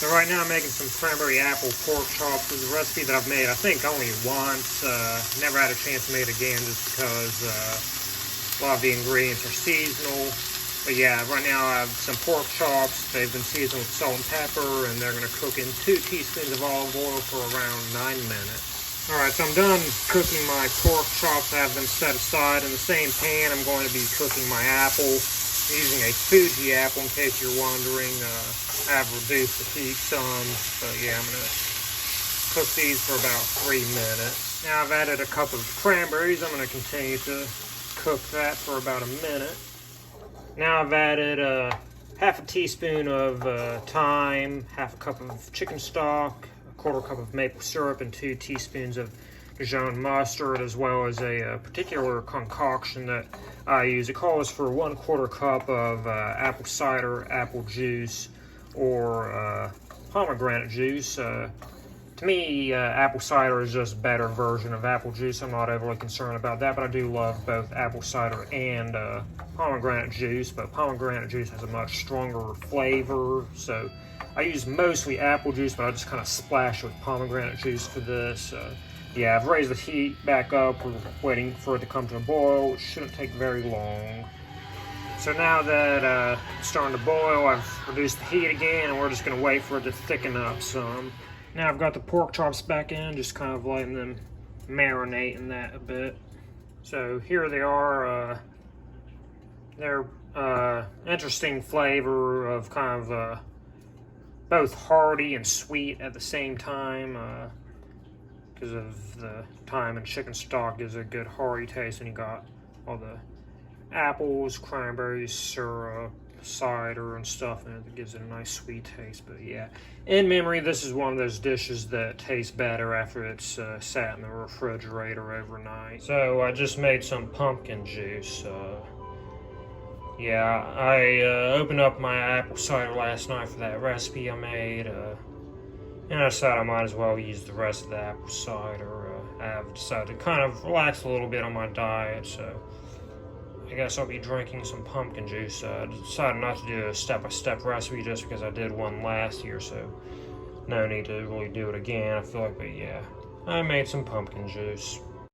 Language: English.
So right now I'm making some cranberry apple pork chops. It's a recipe that I've made, I think, only once. Never had a chance to make it again just because a lot of the ingredients are seasonal. But yeah, right now I have some pork chops. They've been seasoned with salt and pepper, and they're going to cook in 2 teaspoons of olive oil for around 9 minutes. Alright, so I'm done cooking my pork chops. I have them set aside. In the same pan, I'm going to be cooking my apple. I'm using a Fuji apple in case you're wondering. I've reduced the heat some, but yeah, I'm going to cook these for about 3 minutes. Now I've added a couple of cranberries. I'm going to continue to cook that for about a minute. Now I've added half a teaspoon of thyme, half a cup of chicken stock, a quarter cup of maple syrup, and 2 teaspoons of Dijon mustard, as well as a particular concoction that I use. It calls for 1/4 cup of apple cider, apple juice, or pomegranate juice. To me, apple cider is just a better version of apple juice. I'm not overly concerned about that, but I do love both apple cider and pomegranate juice. But pomegranate juice has a much stronger flavor, so I use mostly apple juice, but I just kind of splash with pomegranate juice for this. Yeah, I've raised the heat back up. We're waiting for it to come to a boil, which shouldn't take very long. So now that it's starting to boil, I've reduced the heat again, and we're just going to wait for it to thicken up some. Now I've got the pork chops back in, just kind of letting them marinate in that a bit. So here they are. They're interesting flavor of kind of both hearty and sweet at the same time. Because of the thyme and chicken stock gives a good hearty taste, and you got all the apples, cranberries, syrup, cider and stuff, and it gives it a nice sweet taste. But yeah, in memory, this is one of those dishes that tastes better after it's sat in the refrigerator overnight. So I just made some pumpkin juice. Yeah, I opened up my apple cider last night for that recipe I made, and I decided I might as well use the rest of the apple cider. I've decided to kind of relax a little bit on my diet, so I guess I'll be drinking some pumpkin juice. I decided not to do a step-by-step recipe just because I did one last year, so no need to really do it again, I feel like. But yeah, I made some pumpkin juice.